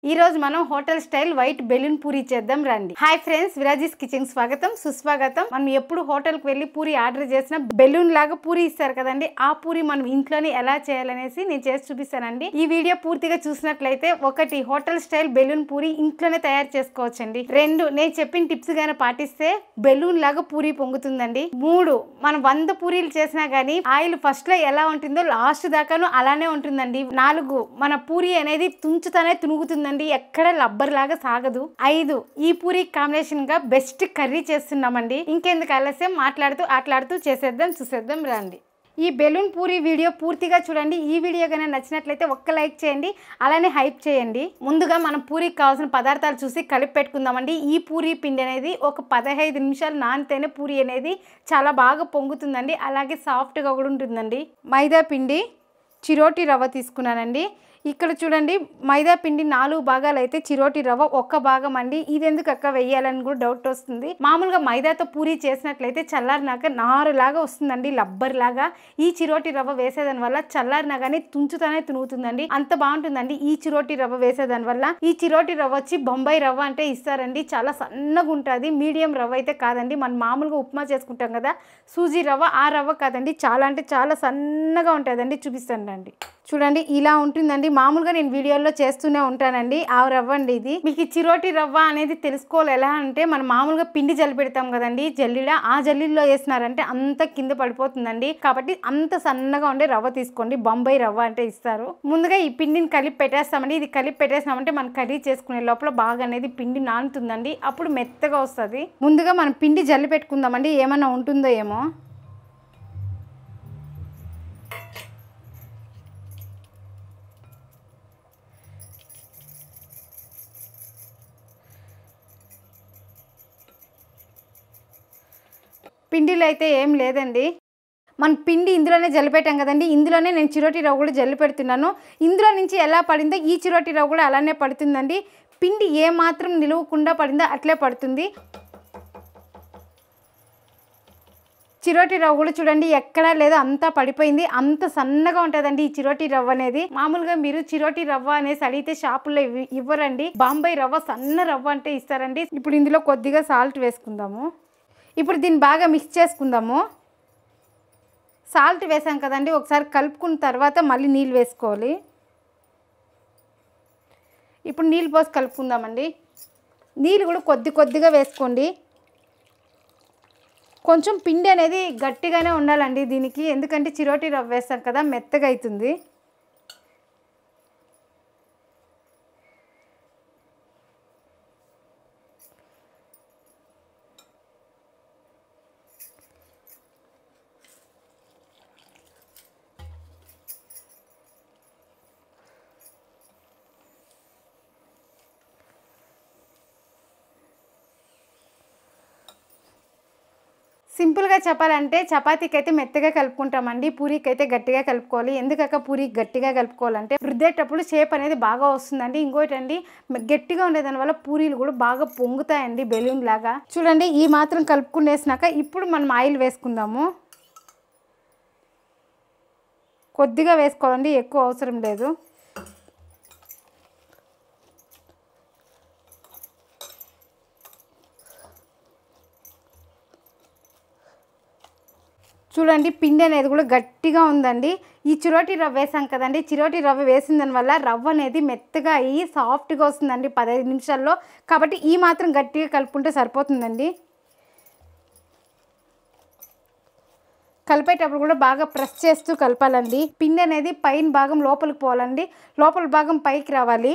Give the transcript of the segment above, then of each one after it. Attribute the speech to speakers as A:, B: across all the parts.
A: ఈ రోజు మనం hotel style white balloon puri చేద్దాం రండి. హాయ్ ఫ్రెండ్స్, విరాజీస్ కిచెన్ స్వాగతం సుస్వాగతం. మనం ఎప్పుడు హోటల్కి వెళ్ళి పూరి ఆర్డర్ చేసిన బెలూన్ లాగా పూరి ఇస్తారు కదండి, ఆ పూరి మనం ఇంట్లోనే ఎలా చేయాలనేసి నేను చేసి చూపిస్తానండి. ఈ వీడియో పూర్తిగా చూసినట్లయితే, ఒకటి హోటల్ స్టైల్ బెలూన్ పూరి ఇంట్లోనే తయారు చేసుకోవచ్చండి. రెండు, నేను చెప్పిన టిప్స్ గానే పాటిస్తే బెలూన్ లాగా పూరి పొంగుతుందండి. మూడు, మనం 100 పూరీలు చేసినా గానీ ఆయిల్ ఫస్ట్ లో ఎలా ఉంటుందో లాస్ట్ దాకాను అలానే ఉంటుందండి. నాలుగు, మన పూరి అనేది తుంచుతానే తునుగుతుంది, ఎక్కడ లబ్బర్ లాగా సాగదు. 5, ఈ పూరి కాంబినేషన్ గా బెస్ట్ కర్రీ చేస్తున్నామండి. ఇంకెందుకు ఆలస్యం, ఆటలాడుతూ చేసేద్దాం, చూసేద్దాం రండి. ఈ బెలూన్ పూరి వీడియో పూర్తిగా చూడండి. ఈ వీడియో కనుక నచ్చినట్లయితే ఒక్క లైక్ చేయండి, అలానే హైప్ చేయండి. ముందుగా మనం పూరికి కావాల్సిన పదార్థాలు చూసి కలిపి పెట్టుకుందామండి. ఈ పూరి పిండి అనేది ఒక 15 నిమిషాలు నానితేనే పూరి అనేది చాలా బాగా పొంగుతుందండి, అలాగే సాఫ్ట్గా కూడా ఉంటుందండి. మైదా పిండి, చిరోటి రవ్వ తీసుకున్నానండి. ఇక్కడ చూడండి, మైదా పిండి 4 భాగాలు అయితే చిరోటి రవ్వ 1 భాగం అండి. ఇది ఎందుకు అక్క వెయ్యాలని కూడా డౌట్ వస్తుంది. మామూలుగా మైదాతో పూరి చేసినట్లయితే చల్లారినాక నారులాగా వస్తుందండి, లబ్బర్ లాగా. ఈ చిరోటి రవ్వ వేసేదాని వల్ల చల్లారినా కానీ తుంచుతానే తునుగుతుందండి, అంత బాగుంటుందండి ఈ చిరోటి రవ్వ వేసేదాని వల్ల. ఈ చిరోటి రవ్వ వచ్చి బొంబాయి రవ్వ అంటే ఇస్తారండి, చాలా సన్నగా ఉంటుంది. మీడియం రవ్వ అయితే కాదండి, మనం మామూలుగా ఉప్మా చేసుకుంటాం కదా సూజీ రవ్వ, ఆ రవ్వ కాదండి, చాలా అంటే చాలా సన్నగా ఉంటుందండి. చూపిస్తాను రండి. చూడండి, ఇలా ఉంటుందండి. మామూలుగా నేను వీడియోలో చేస్తూనే ఉంటానండి, ఆ రవ్వ అండి ఇది. మీకు ఈ చిరోటి రవ్వ అనేది తెలుసుకోవాలి ఎలా అంటే, మనం మామూలుగా పిండి జల్లి పెడతాం కదండి జల్లిలో, ఆ జల్లిలో వేసినారంటే అంత కింద పడిపోతుందండి. కాబట్టి అంత సన్నగా ఉండే రవ్వ తీసుకోండి, బొంబాయి రవ్వ అంటే ఇస్తారు. ముందుగా ఈ పిండిని కలిపి పెట్టేస్తామండి. ఇది కలిపి పెట్టేసినామంటే మనం కర్రీ చేసుకునే లోపల బాగా అనేది పిండి నానుతుందండి, అప్పుడు మెత్తగా వస్తుంది. ముందుగా మనం పిండి జల్లి పెట్టుకుందామండి, ఏమన్నా ఉంటుందో ఏమో. పిండిలో అయితే ఏం లేదండి. మన పిండి ఇందులోనే జల్లి పెట్టాం కదండి, ఇందులోనే నేను చిరోటి రవ్వ కూడా జల్లి పెడుతున్నాను. ఇందులో నుంచి ఎలా పడిందో ఈ చిరోటి రవ్వ కూడా అలానే పడుతుందండి. పిండి ఏమాత్రం నిలవకుండా పడిందో అట్లే పడుతుంది. చిరోటి రవ్వ కూడా చూడండి ఎక్కడా లేదో అంతా పడిపోయింది, అంత సన్నగా ఉంటుందండి ఈ చిరోటి రవ్వ అనేది. మామూలుగా మీరు చిరోటి రవ్వ అనేసి అడిగితే షాపుల్లో ఇవ్వరండి, బాంబాయి రవ్వ సన్న రవ్వ అంటే ఇస్తారండి. ఇప్పుడు ఇందులో కొద్దిగా సాల్ట్ వేసుకుందాము. ఇప్పుడు దీన్ని బాగా మిక్స్ చేసుకుందాము. సాల్ట్ వేసాం కదండి, ఒకసారి కలుపుకున్న తర్వాత మళ్ళీ నీళ్ళు వేసుకోవాలి. ఇప్పుడు నీళ్ళు పోసి కలుపుకుందామండి. నీళ్ళు కూడా కొద్దిగా వేసుకోండి. కొంచెం పిండి అనేది గట్టిగానే ఉండాలండి దీనికి, ఎందుకంటే చిరోటి రవ్వ వేస్తాం కదా, మెత్తగా అవుతుంది. సింపుల్గా చెప్పాలంటే చపాతీకి అయితే మెత్తగా కలుపుకుంటామండి, పూరీకి అయితే గట్టిగా కలుపుకోవాలి. ఎందుకక్క పూరి గట్టిగా కలుపుకోవాలంటే రుద్దేటప్పుడు షేప్ అనేది బాగా వస్తుందండి. ఇంకోటి అండి, గట్టిగా ఉండేదాని వల్ల పూరీలు కూడా బాగా పొంగుతాయండి బెలూన్ లాగా. చూడండి, ఈ మాత్రం కలుపుకునేసినాక ఇప్పుడు మనం ఆయిల్ వేసుకుందాము. కొద్దిగా వేసుకోవాలండి, ఎక్కువ అవసరం లేదు. చూడండి, పిండి అనేది కూడా గట్టిగా ఉందండి. ఈ చిరోటి రవ్వ వేసాం కదండి, చిరోటి రవ్వ వేసిన దానివల్ల రవ్వ అనేది మెత్తగా అయ్యి సాఫ్ట్గా వస్తుందండి 15 నిమిషాల్లో. కాబట్టి ఈ మాత్రం గట్టిగా కలుపుకుంటే సరిపోతుందండి. కలిపేటప్పుడు కూడా బాగా ప్రెస్ చేస్తూ కలపాలండి. పిండి అనేది పైన భాగం లోపలికి పోవాలండి, లోపల భాగం పైకి రావాలి.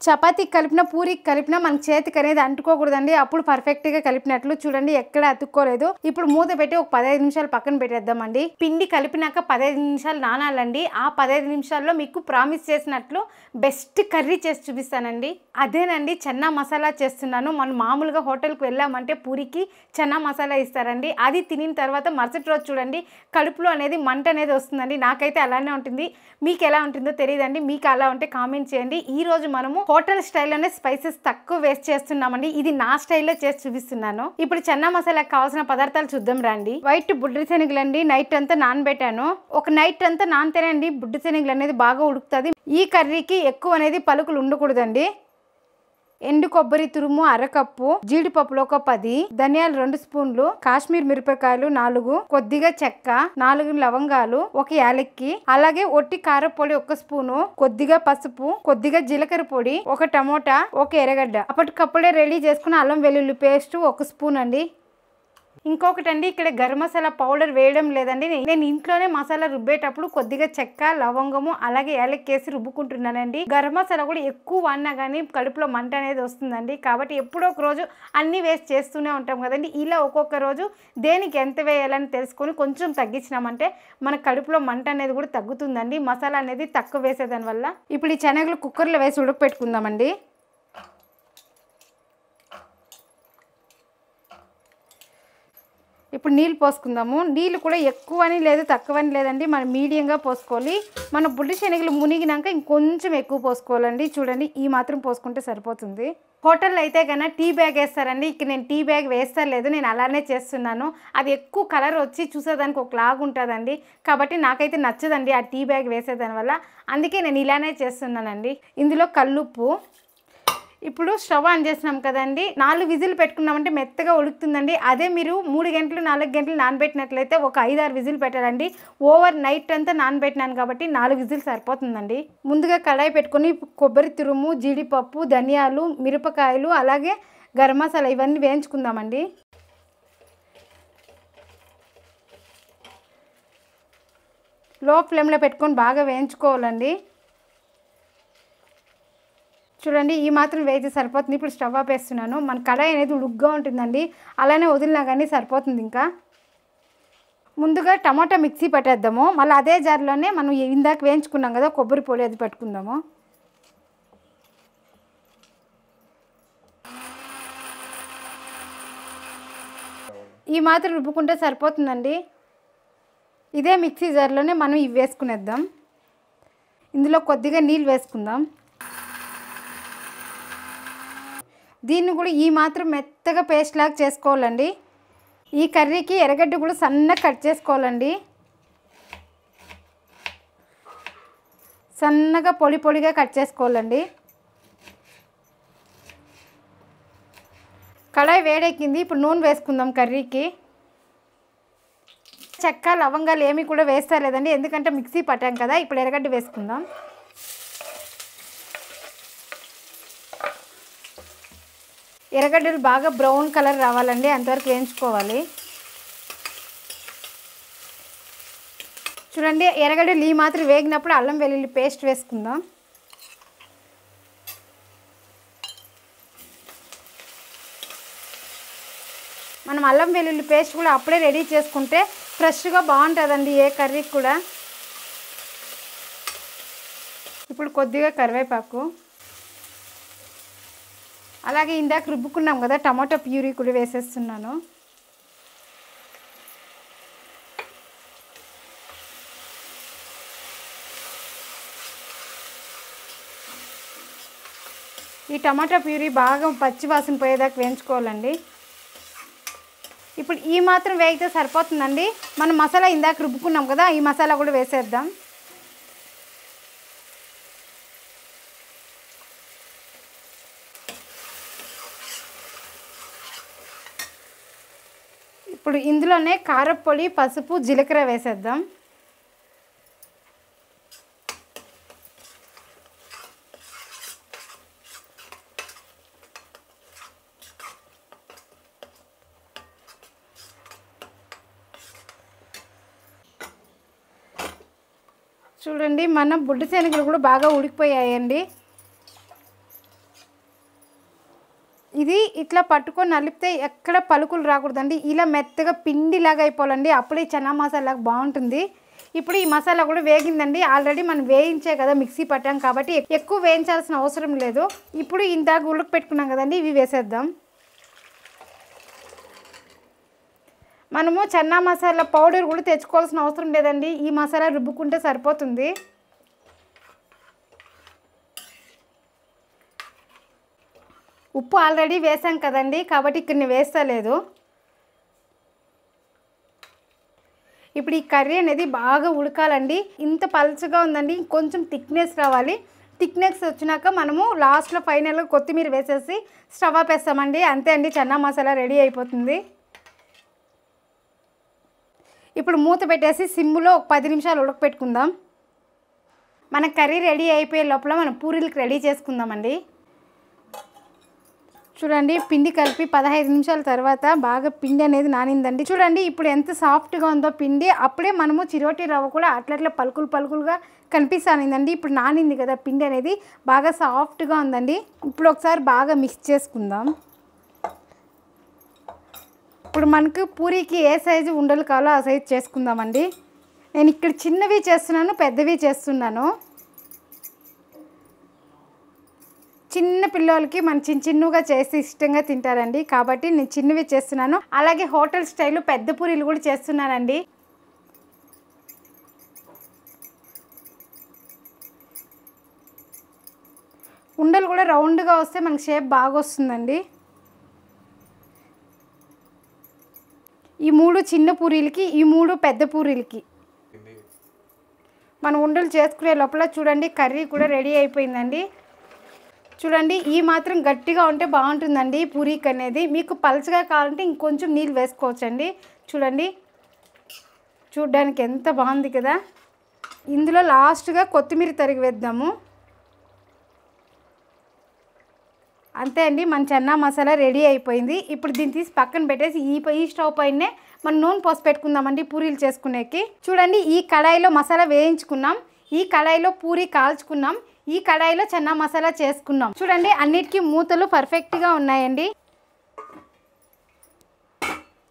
A: చపాతీకి కలిపిన పూరికి కలిపినా మన చేతికి అనేది అంటుకోకూడదండి, అప్పుడు పర్ఫెక్ట్గా కలిపినట్లు. చూడండి, ఎక్కడ అతుక్కోలేదు. ఇప్పుడు మూత పెట్టి ఒక 15 నిమిషాలు పక్కన పెట్టేద్దామండి. పిండి కలిపినాక 15 నిమిషాలు నానాలండి. ఆ 15 నిమిషాల్లో మీకు ప్రామిస్ చేసినట్లు బెస్ట్ కర్రీ చేసి చూపిస్తానండి. అదేనండి, చన్నా మసాలా చేస్తున్నాను. మనం మామూలుగా హోటల్కి వెళ్ళామంటే పూరికి చన్నా మసాలా ఇస్తారండి, అది తినిన తర్వాత మరుసటి రోజు చూడండి కడుపులో అనేది మంట అనేది వస్తుందండి. నాకైతే అలానే ఉంటుంది, మీకు ఎలా ఉంటుందో తెలియదండి. మీకు అలా ఉంటే కామెంట్ చేయండి. ఈ రోజు మనము హోటల్ స్టైల్లోనే స్పైసెస్ తక్కువ వేస్ట్ చేస్తున్నామండి. ఇది నా స్టైల్లో చేసి చూపిస్తున్నాను. ఇప్పుడు చన్నా మసాలాకి కావాల్సిన పదార్థాలు చూద్దాం రండి. వైట్ బుడ్డి శనగలు అండి, నైట్ అంతా నానబెట్టాను. ఒక నైట్ అంతా నానితేనండి బుడ్డి శనగలు అనేది బాగా ఉడుకుతుంది. ఈ కర్రీకి ఎక్కువ అనేది పలుకులు ఉండకూడదండి. ఎండు కొబ్బరి తురుము అరకప్పు, జీడిపప్పులు ఒక 10, ధనియాలు 2 స్పూన్లు, కాశ్మీర్ మిరపకాయలు 4, కొద్దిగా చెక్క, 4 లవంగాలు, 1 యాలక్కి, అలాగే ఒట్టి కారపొడి 1 స్పూను, కొద్దిగా పసుపు, కొద్దిగా జీలకర్ర పొడి, 1 టమోటా, 1 ఎర్రగడ్డ. అప్పటికప్పుడే రెడీ చేసుకున్న అల్లం వెల్లుల్లి పేస్ట్ 1 స్పూన్ అండి. ఇంకొకటి అండి, ఇక్కడ గరం మసాలా పౌడర్ వేయడం లేదండి. నేను ఇంట్లోనే మసాలా రుబ్బేటప్పుడు కొద్దిగా చెక్క, లవంగము, అలాగే యాలక్కేసి రుబ్బుకుంటున్నానండి. గరం మసాలా కూడా ఎక్కువ వాడినా కానీ కడుపులో మంట అనేది వస్తుందండి. కాబట్టి ఎప్పుడో ఒక రోజు అన్నీ వేస్ట్ చేస్తూనే ఉంటాం కదండి. ఇలా ఒక్కొక్క రోజు దేనికి ఎంత వేయాలని తెలుసుకొని కొంచెం తగ్గించినామంటే మన కడుపులో మంట అనేది కూడా తగ్గుతుందండి, మసాలా అనేది తక్కువ వేసేదాని వల్ల. ఇప్పుడు ఈ శనగలు కుక్కర్లో వేసి ఉడకపెట్టుకుందామండి. ఇప్పుడు నీళ్ళు పోసుకుందాము. నీళ్ళు కూడా ఎక్కువ అని లేదు, తక్కువ అని లేదండి, మనం మీడియంగా పోసుకోవాలి. మన బుడ్డి శనగలు మునిగినాక ఇంకొంచెం ఎక్కువ పోసుకోవాలండి. చూడండి, ఈ మాత్రం పోసుకుంటే సరిపోతుంది. హోటల్లో అయితే కన్నా టీ బ్యాగ్ వేస్తారండి. ఇక్కడ నేను టీ బ్యాగ్ వేస్తలేదు, నేను అలానే చేస్తున్నాను. అది ఎక్కువ కలర్ వచ్చి చూసేదానికి ఒక లాగా ఉంటుందండి. కాబట్టి నాకైతే నచ్చదండి ఆ టీ బ్యాగ్ వేసేదాని వల్ల. అందుకే నేను ఇలానే చేస్తున్నానండి. ఇందులో కల్లుప్పు. ఇప్పుడు స్టవ్ ఆన్ చేసినాం కదండి, 4 విజిల్ పెట్టుకున్నామంటే మెత్తగా ఉడుకుతుందండి. అదే మీరు 3 గంటలు 4 గంటలు నానబెట్టినట్లయితే ఒక 5-6 విజిల్ పెట్టాలండి. ఓవర్ నైట్ అంతా నానబెట్టినాను కాబట్టి 4 విజిల్ సరిపోతుందండి. ముందుగా కడాయి పెట్టుకొని కొబ్బరి తురుము, జీడిపప్పు, ధనియాలు, మిరపకాయలు, అలాగే గరం మసాలా ఇవన్నీ వేయించుకుందామండి. లో ఫ్లేమ్లో పెట్టుకొని బాగా వేయించుకోవాలండి. చూడండి, ఈ మాత్రం వేయితే సరిపోతుంది. ఇప్పుడు స్టవ్ ఆపేస్తున్నాను. మన కడాయి అనేది ఉడుగ్గా ఉంటుందండి, అలానే వదిలినా కానీ సరిపోతుంది. ఇంకా ముందుగా టమాటా మిక్సీ పట్టేద్దాము. మళ్ళీ అదే జార్లోనే మనం ఇందాక వేయించుకున్నాం కదా కొబ్బరి పొడి, అది పెట్టుకుందాము. ఈ మాత్రం రుబ్బుకుంటే సరిపోతుందండి. ఇదే మిక్సీ జార్లోనే మనం ఇవి వేసుకునేద్దాం. ఇందులో కొద్దిగా నీళ్ళు వేసుకుందాం. దీన్ని కూడా ఈ మాత్రం మెత్తగా పేస్ట్ లాగా చేసుకోవాలండి. ఈ కర్రీకి ఎర్రగడ్డ కూడా సన్నగా కట్ చేసుకోవాలండి. సన్నగా పొడి పొడిగా కట్ చేసుకోవాలండి. కడాయి వేడెక్కింది. ఇప్పుడు నూనె వేసుకుందాం కర్రీకి. చెక్క, లవంగాలు ఏమీ కూడా వేస్తలేదండి, ఎందుకంటే మిక్సీ పట్టాం కదా. ఇప్పుడు ఎర్రగడ్డ వేసుకుందాం. ఎర్రగడ్డలు బాగా బ్రౌన్ కలర్ రావాలండి, అంతవరకు వేయించుకోవాలి. చూడండి, ఎర్రగడ్డలు ఈ మాత్రం వేగినప్పుడు అల్లం వెల్లుల్లి పేస్ట్ వేసుకుందాం. మనం అల్లం వెల్లుల్లి పేస్ట్ కూడా అప్పుడే రెడీ చేసుకుంటే ఫ్రెష్గా బాగుంటుందండి ఏ కర్రీకి కూడా. ఇప్పుడు కొద్దిగా కరివేపాకు, అలాగే ఇందాక రుబ్బుకున్నాం కదా టమాటో ప్యూరీ కూడా వేసేస్తున్నాను. ఈ టమాటా ప్యూరీ బాగా పచ్చి వాసన పోయేదాకా వేయించుకోవాలండి. ఇప్పుడు ఈ మాత్రం వేగితే సరిపోతుందండి. మనం మసాలా ఇందాక రుబ్బుకున్నాం కదా, ఈ మసాలా కూడా వేసేద్దాం. ఇప్పుడు ఇందులోనే కారపొడి, పసుపు, జీలకర్ర వేసేద్దాం. చూడండి, మన బుడ్డి శనగలు కూడా బాగా ఉడికిపోయాయండి. ఇది ఇట్లా పట్టుకొని నలిపితే ఎక్కడ పలుకులు రాకూడదండి, ఇలా మెత్తగా పిండిలాగా అయిపోవాలండి. అప్పుడే చనా మసాలా బాగుంటుంది. ఇప్పుడు ఈ మసాలా కూడా వేగిందండి. ఆల్రెడీ మనం వేయించే కదా మిక్సీ పట్టాం కాబట్టి ఎక్కువ వేయించాల్సిన అవసరం లేదు. ఇప్పుడు ఇందాక ఉడక పెట్టుకున్నాం కదండి, ఇవి వేసేద్దాం. మనము చన్నా మసాలా పౌడర్ కూడా తెచ్చుకోవాల్సిన అవసరం లేదండి, ఈ మసాలా రుబ్బుకుంటే సరిపోతుంది. ఉప్పు ఆల్రెడీ వేసాం కదండి, కాబట్టి ఇక్కడ నేను వేస్తలేదు. ఇప్పుడు ఈ కర్రీ అనేది బాగా ఉడకాలండి. ఇంత పలుచగా ఉందండి, కొంచెం థిక్నెస్ రావాలి. థిక్నెస్ వచ్చినాక మనము లాస్ట్లో ఫైనల్గా కొత్తిమీర వేసేసి స్టవ్ ఆపేస్తామండి. అంతే అండి, చన్నా మసాలా రెడీ అయిపోతుంది. ఇప్పుడు మూత పెట్టేసి సిమ్లో ఒక 10 నిమిషాలు ఉడకపెట్టుకుందాం. మన కర్రీ రెడీ అయిపోయే లోపల మనం పూరీలకు రెడీ చేసుకుందామండి. చూడండి, పిండి కలిపి 15 నిమిషాల తర్వాత బాగా పిండి అనేది నానిందండి. చూడండి ఇప్పుడు ఎంత సాఫ్ట్గా ఉందో పిండి. అప్పుడే మనము చిరోటి రవ్వ కూడా అట్లట్లా పలుకులు పలుకులుగా కనిపిస్తానిందండి. ఇప్పుడు నానింది కదా పిండి అనేది, బాగా సాఫ్ట్గా ఉందండి. ఇప్పుడు ఒకసారి బాగా మిక్స్ చేసుకుందాం. ఇప్పుడు మనకు పూరీకి ఏ సైజు ఉండలు కావాలో ఆ సైజు చేసుకుందామండి. నేను ఇక్కడ చిన్నవి చేస్తున్నాను, పెద్దవి చేస్తున్నాను. చిన్న పిల్లలకి మనం చిన్నగా చేసి ఇష్టంగా తింటారండి, కాబట్టి నేను చిన్నవి చేస్తున్నాను. అలాగే హోటల్ స్టైల్లో పెద్ద పూరీలు కూడా చేస్తున్నానండి. ఉండలు కూడా రౌండ్గా వస్తే మనకి షేప్ బాగా వస్తుందండి. ఈ 3 చిన్న పూరీలకి, ఈ 3 పెద్ద పూరీలకి మనం ఉండలు చేసుకునే లోపల చూడండి కర్రీ కూడా రెడీ అయిపోయిందండి. చూడండి ఈ మాత్రం గట్టిగా ఉంటే బాగుంటుందండి పూరీకి అనేది. మీకు పలచగా కావాలంటే ఇంకొంచెం నీళ్ళు వేసుకోవచ్చండి. చూడండి చూడడానికి ఎంత బాగుంది కదా. ఇందులో లాస్ట్గా కొత్తిమీర తరిగి వేద్దాము. అంతే అండి, మన చన్నా మసాలా రెడీ అయిపోయింది. ఇప్పుడు దీన్ని తీసి పక్కన పెట్టేసి ఈ స్టవ్ పైనే మనం నూనె పోసి పెట్టుకుందామండి పూరీలు చేసుకునేకి. చూడండి ఈ కడాయిలో మసాలా వేయించుకున్నాం, ఈ కడాయిలో పూరీ కాల్చుకున్నాం, ఈ కడాయిలో చన్నా మసాలా చేసుకున్నాం. చూడండి అన్నిటికీ మూతలు పర్ఫెక్ట్గా ఉన్నాయండి.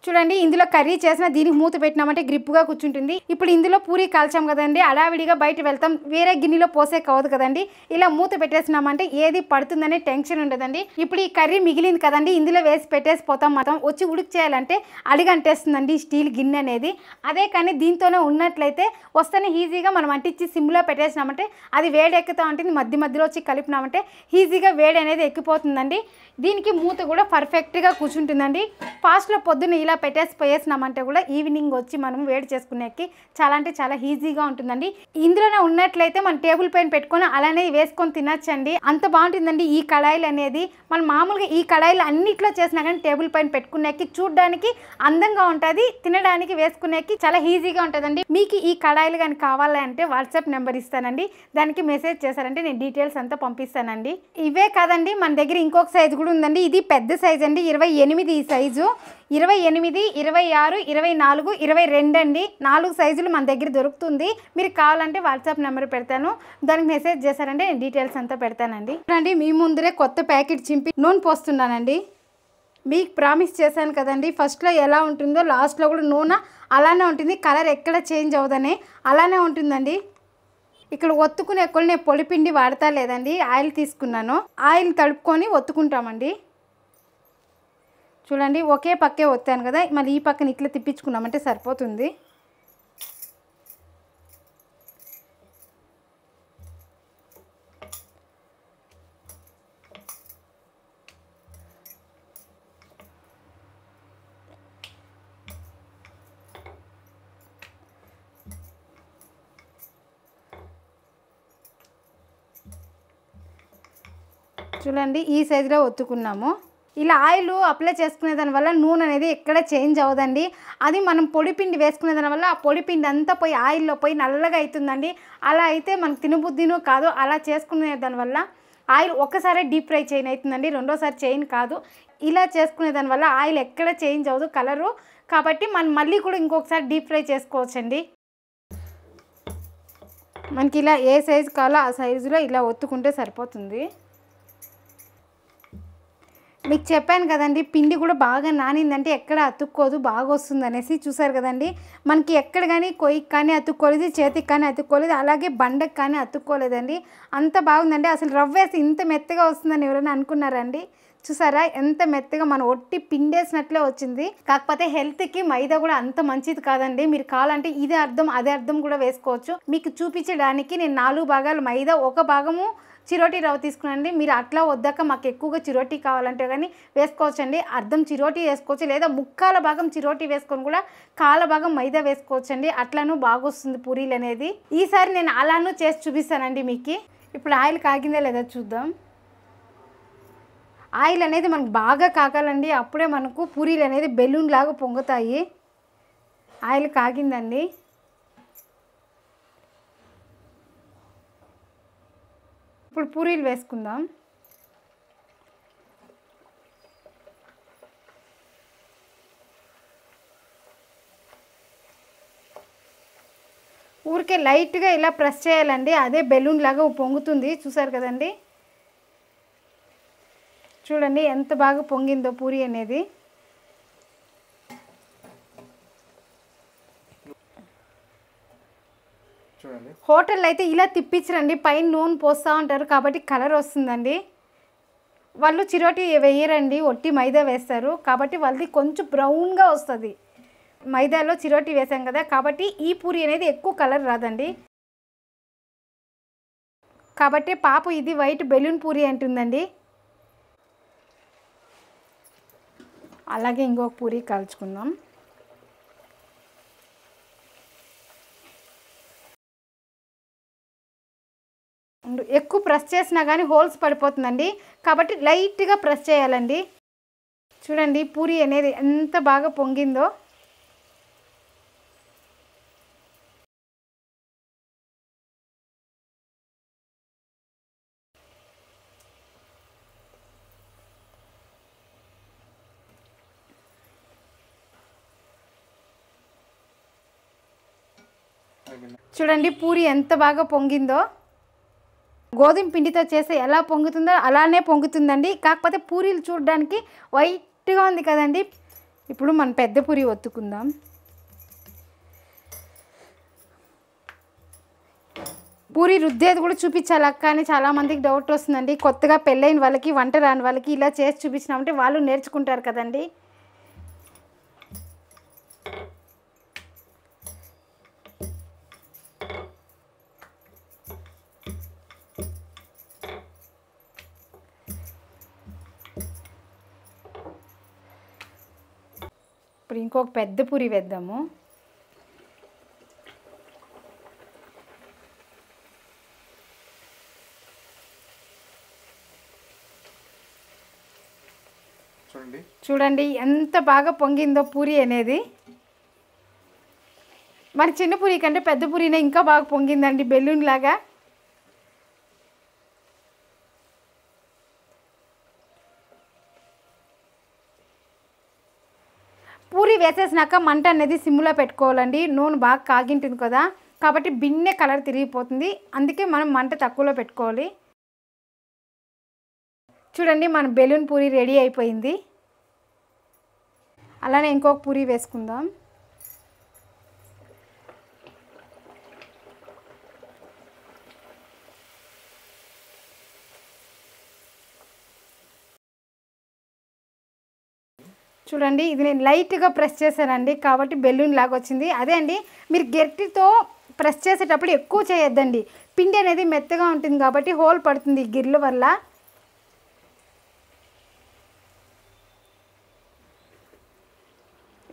A: చూడండి ఇందులో కర్రీ చేసిన దీనికి మూత పెట్టినామంటే గ్రిప్గా కూర్చుంటుంది. ఇప్పుడు ఇందులో పూరీ కాల్చాం కదండి, అడావిడిగా బయట వెళ్తాం, వేరే గిన్నెలో పోసే కావద్దు కదండి. ఇలా మూత పెట్టేసినామంటే ఏది పడుతుందనే టెన్షన్ ఉండదండి. ఇప్పుడు ఈ కర్రీ మిగిలింది కదండి, ఇందులో వేసి పెట్టేసి పోతాం. మాత్రం వచ్చి ఉడికి చేయాలంటే అడిగంటేస్తుందండి స్టీల్ గిన్నె అనేది. అదే కానీ దీంతోనే ఉన్నట్లయితే వస్తేనే ఈజీగా మనం అంటించి సిమ్లో పెట్టేసినామంటే అది వేడి ఎక్కుతూ ఉంటుంది. మధ్యలో వచ్చి కలిపినామంటే ఈజీగా వేడి అనేది ఎక్కిపోతుందండి. దీనికి మూత కూడా పర్ఫెక్ట్గా కూర్చుంటుందండి. ఫాస్ట్లో పొద్దున్న ఇలా పెట్టేసి పోయేసినామంటే కూడా ఈవినింగ్ వచ్చి మనం వేడి చేసుకునేకి చాలా అంటే చాలా ఈజీగా ఉంటుందండి. ఇందులోనే ఉన్నట్లయితే మనం టేబుల్ పైన పెట్టుకొని అలానే వేసుకొని తినచ్చండి, అంత బాగుంటుందండి. ఈ కడాయిలు అనేది మనం మామూలుగా ఈ కడాయిలు అన్నిట్లో చేసినా కానీ టేబుల్ పైన పెట్టుకునేకి చూడడానికి అందంగా ఉంటుంది, తినడానికి వేసుకునేకి చాలా ఈజీగా ఉంటుందండి. మీకు ఈ కడాయిలు కానీ కావాలంటే వాట్సాప్ నెంబర్ ఇస్తానండి, దానికి మెసేజ్ చేశారంటే నేను డీటెయిల్స్ అంతా పంపిస్తానండి. ఇవే కాదండి మన దగ్గర ఇంకొక సైజు కూడా ఉందండి. ఇది పెద్ద సైజ్ అండి, 28 ఈ సైజు. 28, 26, 24, 22 అండి, 4 సైజులు మన దగ్గర దొరుకుతుంది. మీరు కావాలంటే వాట్సాప్ నెంబర్ పెడతాను, దానికి మెసేజ్ చేశారంటే నేను డీటెయిల్స్ అంతా పెడతానండి. చూడండి మీ ముందరే కొత్త ప్యాకెట్ చింపి నూనె పోస్తున్నానండి. మీకు ప్రామిస్ చేశాను కదండి ఫస్ట్లో ఎలా ఉంటుందో లాస్ట్లో కూడా నూనె అలానే ఉంటుంది, కలర్ ఎక్కడ చేంజ్ అవ్వదనే అలానే ఉంటుందండి. ఇక్కడ ఒత్తుకునే ఎక్కువ నేను పొడిపిండి వాడతా లేదండి, ఆయిల్ తీసుకున్నాను. ఆయిల్ తడుపుకొని ఒత్తుకుంటామండి. చూడండి ఒకే పక్కే ఒత్తాను కదా, మళ్ళీ ఈ పక్కన ఇట్లా తిప్పించుకున్నామంటే సరిపోతుంది. చూడండి ఈ సైజులో ఒత్తుకున్నాము. ఇలా ఆయిల్ అప్లై చేసుకునే దానివల్ల నూనె అనేది ఎక్కడ చేంజ్ అవ్వదండి. అది మనం పొడిపిండి వేసుకునే దానివల్ల ఆ పొడిపిండి అంతా పోయి ఆయిల్లో పోయి నల్లగా అవుతుందండి. అలా అయితే మనకు తినబుద్ధినూ కాదు. అలా చేసుకునే దానివల్ల ఆయిల్ ఒక్కసారి డీప్ ఫ్రై చేయన్ అవుతుందండి, రెండోసారి చేయన్ కాదు. ఇలా చేసుకునే దానివల్ల ఆయిల్ ఎక్కడ చేంజ్ అవ్వదు కలరు, కాబట్టి మనం మళ్ళీ కూడా ఇంకొకసారి డీప్ ఫ్రై చేసుకోవచ్చండి. మనకి ఇలా ఏ సైజు కావాలో ఆ సైజులో ఇలా ఒత్తుకుంటే సరిపోతుంది. మీకు చెప్పాను కదండి పిండి కూడా బాగా నానిందంటే ఎక్కడ అతుక్కోదు, బాగా వస్తుంది అనేసి. చూసారు కదండి మనకి ఎక్కడ కానీ కొయ్యికి కానీ అతుక్కోలేదు, చేతికి కానీ అతుక్కోలేదు, అలాగే బండకి కానీ అతుక్కోలేదండి. అంత బాగుందండి. అసలు రవ్వ వేసి ఇంత మెత్తగా వస్తుందని ఎవరైనా అనుకున్నారండి? చూసారా ఎంత మెత్తగా మనం ఒట్టి పిండేసినట్లే వచ్చింది. కాకపోతే హెల్త్కి మైదా కూడా అంత మంచిది కాదండి. మీరు కావాలంటే ఇదే అర్థం అదే అర్థం కూడా వేసుకోవచ్చు. మీకు చూపించడానికి నేను 4 భాగాలు మైదా, 1 భాగము చిరోటీ రవ్వ తీసుకున్నాండి. మీరు అట్లా వద్దాక మాకు ఎక్కువగా చిరోటీ కావాలంటే కానీ వేసుకోవచ్చండి. అర్థం చిరోటీ వేసుకోవచ్చు, లేదా ముక్కాల భాగం చిరోటీ వేసుకొని కూడా కాల భాగం మైదా వేసుకోవచ్చండి. అట్లానూ బాగొస్తుంది పూరీలు అనేది. ఈసారి నేను అలానూ చేసి చూపిస్తానండి మీకు. ఇప్పుడు ఆయిల్ కాగిందా లేదా చూద్దాం. ఆయిల్ అనేది మనకు బాగా కాగాలండి, అప్పుడే మనకు పూరీలు అనేది బెలూన్ లాగా పొంగుతాయి. ఆయిల్ కాగిందండి. ఇప్పుడు పూరీలు వేసుకుందాం. ఊరికే లైట్గా ఇలా ప్రెస్ చేయాలండి, అదే బెలూన్ లాగా పొంగుతుంది. చూసారు కదండి, చూడండి ఎంత బాగా పొంగిందో పూరి అనేది. చూడండి, హోటల్లో అయితే ఇలా తిప్పించరండి, పైన నూనె పోస్తూ ఉంటారు కాబట్టి కలర్ వస్తుందండి. వాళ్ళు చిరోటి వేయరండి, ఒట్టి మైదా వేస్తారు కాబట్టి వాళ్ళది కొంచెం బ్రౌన్గా వస్తుంది. మైదాలో చిరోటి వేసాం కదా కాబట్టి ఈ పూరి అనేది ఎక్కువ కలర్ రాదండి. కాబట్టి పాప ఇది వైట్ బెలూన్ పూరి అంటుందండి. అలాగే ఇంకొక పూరి కాల్చుకుందాం. ఎక్కువ ప్రెస్ చేసినా కానీ హోల్స్ పడిపోతుందండి కాబట్టి లైట్గా ప్రెస్ చేయాలండి. చూడండి పూరి అనేది ఎంత బాగా పొంగిందో. చూడండి పూరి ఎంత బాగా పొంగిందో. గోధుమ పిండితో చేస్తే ఎలా పొంగుతుందో అలానే పొంగుతుందండి. కాకపోతే పూరీలు చూడడానికి వైట్గా ఉంది కదండి. ఇప్పుడు మనం పెద్ద పూరి ఒత్తుకుందాం. పూరి రుద్దేది కూడా చూపించాలి అక్క అని చాలామందికి డౌట్ వస్తుందండి. కొత్తగా పెళ్ళైన వాళ్ళకి, వంట రాని వాళ్ళకి ఇలా చేసి చూపించినామంటే వాళ్ళు నేర్చుకుంటారు కదండి. ఇప్పుడు ఇంకొక పెద్ద పూరి వేద్దాము. చూడండి ఎంత బాగా పొంగిందో పూరి అనేది. మరి చిన్న పూరి కంటే పెద్ద పూరినే ఇంకా బాగా పొంగిందండి, బెలూన్ లాగా. పూరి వేసేసినాక మంట అనేది సిమ్లో పెట్టుకోవాలండి. నూనె బాగా కాగింటుంది కదా కాబట్టి బిన్నె కలర్ తిరిగిపోతుంది, అందుకే మనం మంట తక్కువలో పెట్టుకోవాలి. చూడండి మన బెలూన్ పూరి రెడీ అయిపోయింది. అలానే ఇంకొక పూరి వేసుకుందాం. చూడండి ఇది నేను లైట్గా ప్రెస్ చేశానండి కాబట్టి బెలూన్ లాగా వచ్చింది. అదే అండి, మీరు గెట్టితో ప్రెస్ చేసేటప్పుడు ఎక్కువ చేయొద్దండి, పిండి అనేది మెత్తగా ఉంటుంది కాబట్టి హోల్ పడుతుంది గిర్ల వల్ల.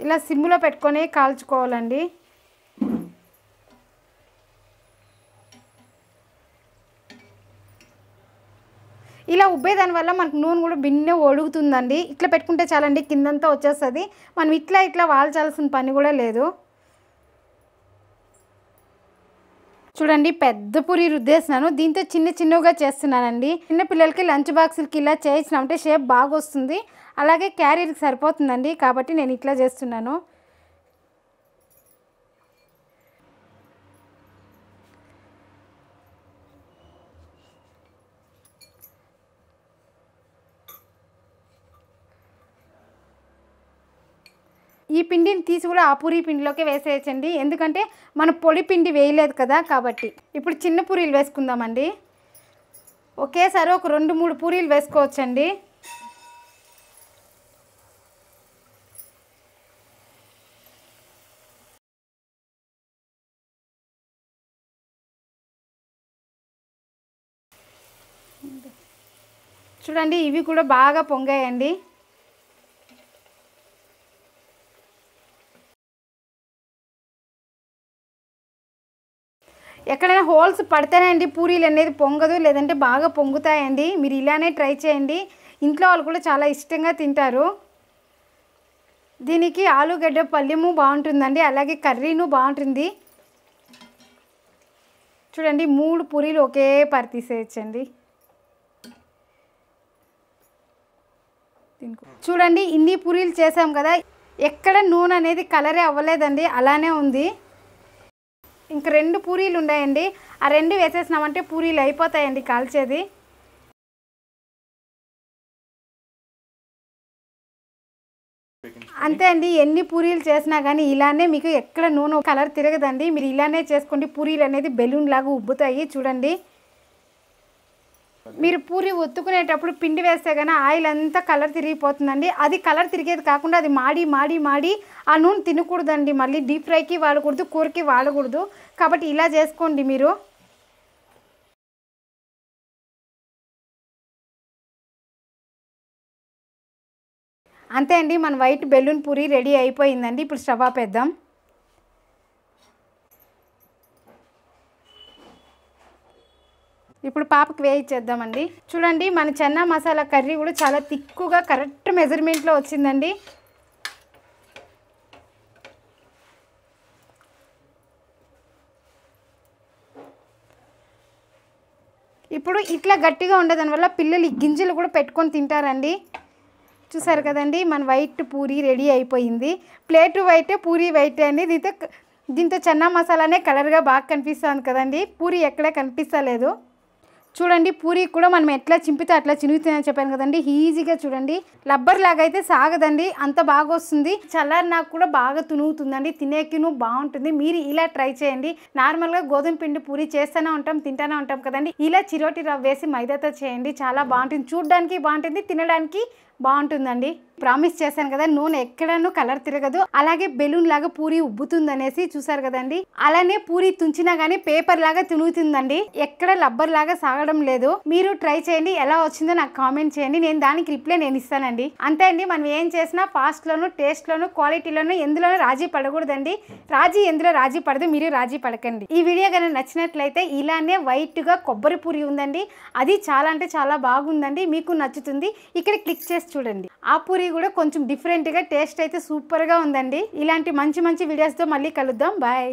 A: ఇలా సిమ్లో పెట్టుకొని కాల్చుకోవాలండి. ఇలా ఉబ్బేదాని వల్ల మనకు నూనె కూడా బిన్నె ఒడుగుతుందండి. ఇట్లా పెట్టుకుంటే చాలండి, కిందంతా వచ్చేస్తుంది. మనం ఇట్లా వాల్చాల్సిన పని కూడా లేదు. చూడండి పెద్ద పూరి రుద్దేసినాను, దీంతో చిన్నగా చేస్తున్నానండి. చిన్న పిల్లలకి లంచ్ బాక్సులకి ఇలా చేయించినామంటే షేప్ బాగా వస్తుంది, అలాగే క్యారీర్కి సరిపోతుందండి కాబట్టి నేను ఇట్లా చేస్తున్నాను. ఈ పిండిని తీసి కూడా ఆ పూరి పిండిలోకి వేసేయచ్చండి, ఎందుకంటే మనం పొడి పిండి వేయలేదు కదా కాబట్టి. ఇప్పుడు చిన్న పూరీలు వేసుకుందామండి. ఒకేసారి ఒక 2-3 పూరీలు వేసుకోవచ్చండి. చూడండి ఇవి కూడా బాగా పొంగాయండి. ఎక్కడైనా హోల్స్ పడితేనండి పూరీలు అనేది పొంగదు, లేదంటే బాగా పొంగుతాయండి. మీరు ఇలానే ట్రై చేయండి, ఇంట్లో వాళ్ళు కూడా చాలా ఇష్టంగా తింటారు. దీనికి ఆలుగడ్డ పల్లెము బాగుంటుందండి, అలాగే కర్రీను బాగుంటుంది. చూడండి 3 పూరీలు ఒకే పరి తీసేయచ్చండి. చూడండి ఇన్ని పూరీలు చేసాం కదా, ఎక్కడ నూనె అనేది కలరే అవ్వలేదండి, అలానే ఉంది. ఇంక 2 పూరీలు ఉన్నాయండి, ఆ 2 వేసేసినామంటే పూరీలు అయిపోతాయండి కాల్చేది. అంతే అండి, ఎన్ని పూరీలు చేసినా కానీ ఇలానే మీకు ఎక్కడ నూనె కలర్ తిరగదండి. మీరు ఇలానే చేసుకోండి, పూరీలు అనేది బెలూన్ లాగా ఉబ్బుతాయి. చూడండి మీరు పూరి ఒత్తుకునేటప్పుడు పిండి వేస్తే కానీ ఆయిల్ అంతా కలర్ తిరిగిపోతుందండి. అది కలర్ తిరిగేది కాకుండా అది మాడి మాడి మాడి ఆ నూనె తినకూడదండి. మళ్ళీ డీప్ ఫ్రైకి వాడకూడదు, కూరకి వాడకూడదు. కాబట్టి ఇలా చేసుకోండి మీరు. అంతే అండి, మన వైట్ బెలూన్ పూరి రెడీ అయిపోయిందండి. ఇప్పుడు స్టవ్ ఆపేద్దాం. ఇప్పుడు పాపకి వేయించేద్దామండి. చూడండి మన చెన్నా మసాలా కర్రీ కూడా చాలా తిక్కుగా కరెక్ట్ మెజర్మెంట్లో వచ్చిందండి. ఇప్పుడు ఇట్లా గట్టిగా ఉండేదాని వల్ల పిల్లలు ఈ గింజలు కూడా పెట్టుకొని తింటారండి. చూసారు కదండి, మన వైట్ పూరి రెడీ అయిపోయింది. ప్లేటు వైటే, పూరి వైటే అండి. దీంతో చెన్నా మసాలానే కలర్గా బాగా కనిపిస్తుంది కదండి, పూరి ఎక్కడా కనిపిస్తలేదు. చూడండి పూరి కూడా మనం ఎట్లా చింపితే అట్లా చినుగుతుందని చెప్పాను కదండి. ఈజీగా చూడండి, లబ్బర్ లాగా అయితే సాగదండి, అంత బాగా వస్తుంది. చల్లారి నాకు కూడా బాగా తునుగుతుందండి, తినేకిను బాగుంటుంది. మీరు ఇలా ట్రై చేయండి. నార్మల్గా గోధుమ పిండి పూరి చేస్తూనే ఉంటాం, తింటూనే ఉంటాం కదండి. ఇలా చిరోటి రవ్వ వేసి మైదాతో చేయండి, చాలా బాగుంటుంది. చూడడానికి బాగుంటుంది, తినడానికి బాగుంటుందండి. ప్రామిస్ చేశాను కదా, నూనె ఎక్కడనూ కలర్ తిరగదు, అలాగే బెలూన్ లాగా పూరి ఉబ్బుతుంది అనేసి. చూసారు కదండి, అలానే పూరి తుంచినా గానీ పేపర్ లాగా తినుగుతుందండి, ఎక్కడ లబ్బర్ లాగా సాగడం లేదు. మీరు ట్రై చేయండి, ఎలా వచ్చిందో నాకు కామెంట్ చేయండి, నేను దానికి రిప్లై నేను ఇస్తానండి. అంతే అండి, మనం ఏం చేసినా ఫాస్ట్ లోను, టేస్ట్ లోను, క్వాలిటీలోను ఎందులోనూ రాజీ పడకూడదండి. ఎందులో రాజీ పడదు, మీరు రాజీ పడకండి. ఈ వీడియో కానీ నచ్చినట్లయితే ఇలానే వైట్ గా కొబ్బరి పూరి ఉందండి, అది చాలా అంటే చాలా బాగుందండి, మీకు నచ్చుతుంది. ఇక్కడ క్లిక్ చేసి చూడండి, ఆ పూరి కూడా కొంచెం డిఫరెంట్గా టేస్ట్ అయితే సూపర్గా ఉందండి. ఇలాంటి మంచి మంచి వీడియోస్తో మళ్ళీ కలుద్దాం. బాయ్.